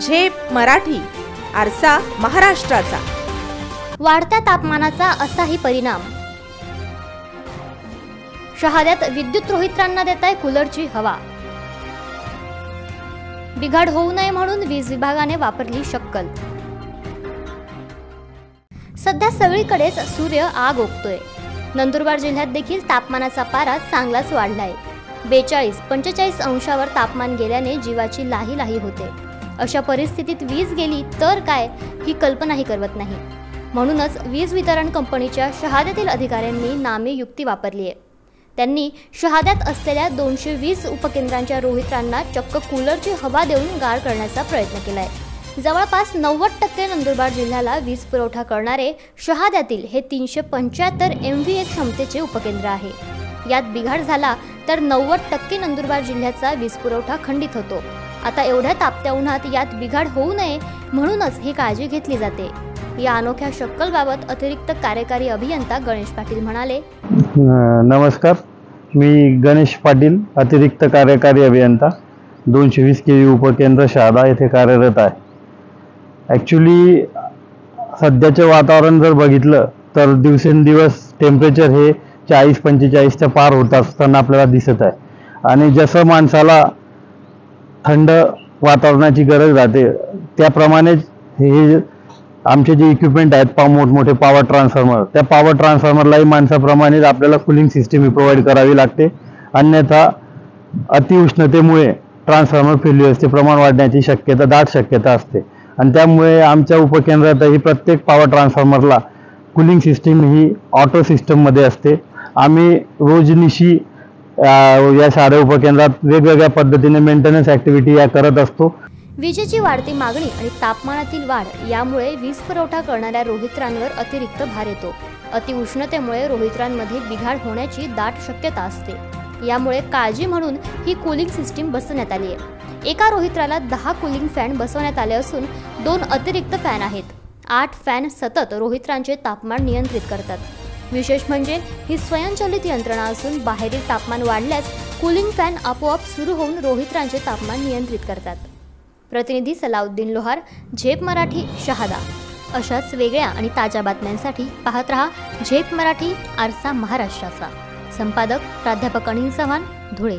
झेप मराठी, आरसा महाराष्ट्राचा। वाढत्या तापमानाचा असाही परिणाम। शहाद्यात विद्युत रोहित्रांना देताय कूलरची हवा। बिघाड होऊ नये म्हणून वीज विभागाने वापरली शक्कल। सध्या सगळीकडेच सूर्य आग ओकतोय। नंदुरबार जिल्ह्यात देखील तापमानाचा पारा चांगलाच वाढलाय। 42-45 अंशावर तापमान गेल्याने जीवाची लाही लाही होते। अशा परिस्थितीत वीज गेली तर काय ही कल्पनाही करवत नाही। म्हणूनच वीज वितरण कंपनीच्या शहाद्यातील अधिकाऱ्यांनी नामी युक्ती वापरली आहे। त्यांनी शहाद्यात असलेल्या 220 उपकेंद्रांच्या रोहित्रांना चक्क कूलरची हवा देऊन गार करण्याचा प्रयत्न केलाय। जवळपास 90% नंदुरबार जिल्ह्याला वीज पुरवठा करणारे शहाद्यातील हे 375 MVA क्षमतेचे उपकेंद्र आहे। यात बिघाड झाला तर 90% नंदुरबार जिल्ह्याचा वीज पुरवठा खंडित होतो। आता एवढ्या तापत्या उन्हात यात बिघाड होऊ नये म्हणूनच ही काळजी घेतली जाते। या अनोख्या शक्कलबाबत अतिरिक्त कार्यकारी अभियंता गणेश पाटील म्हणाले, नमस्कार, मी गणेश पाटील, अतिरिक्त कार्यकारी अभियंता, 220 kV उपकेंद्र शहादा येथे कार्यरत आहे। ॲक्च्युली सध्याचे वातावरण जर बघितलं तर दिवसेंदिवस टेम्परेचर हे 40-45च्या पार होत असताना आपल्याला दिसत आहे। आणि जसं माणसाला थंड वातावरणाची गरज राहते त्याप्रमाणेच हे आमचे जे इक्विपमेंट आहेत मोठमोठे पॉवर ट्रान्सफॉर्मर, त्या पॉवर ट्रान्सफॉर्मरलाही माणसाप्रमाणेच आपल्याला कूलिंग सिस्टीम प्रोव्हाइड करावी लागते। अन्यथा अतिउष्णतेमुळे ट्रान्सफॉर्मर फेल्युअर्सचे प्रमाण वाढण्याची दाट शक्यता असते। आणि त्यामुळे आमच्या उपकेंद्रातही प्रत्येक पॉवर ट्रान्सफॉर्मरला कूलिंग सिस्टीम ही ऑटो सिस्टममध्ये असते। आम्ही रोजनिशी या साऱ्या उपकेंद्रात वेगवेगळ्या पद्धतीने मेंटेनन्स ॲक्टिव्हिटी या करत असतो। विजेची वाढती मागणी आणि तापमानातील वाढ यामुळे वीज पुरवठा करणाऱ्या रोहित्रांवर अतिरिक्त भार येतो। अतिउष्णतेमुळे रोहित्रांमध्ये बिघाड होण्याची दाट शक्यता असते। यामुळे काळजी म्हणून ही कूलिंग सिस्टीम बसवण्यात आली आहे। एका रोहित्राला 10 कूलिंग फॅन बसवण्यात आले असून 2 अतिरिक्त फॅन आहेत। 8 फॅन सतत रोहित्रांचे तापमान नियंत्रित करतात। विशेष म्हणजे ही स्वयंचलित यंत्रणा असून बाहेरील तापमान वाढल्यास कूलिंग फॅन आपोआप सुरू होऊन रोहित्रांचे तापमान नियंत्रित करतात। प्रतिनिधी सलाउद्दीन लोहार, झेप मराठी, शहादा। अशाच वेगळ्या आणि ताज्या बातम्यांसाठी पाहत रहा झेप मराठी, आरसा महाराष्ट्राचा। संपादक प्राध्यापक अनिल चव्हाण, धुळे।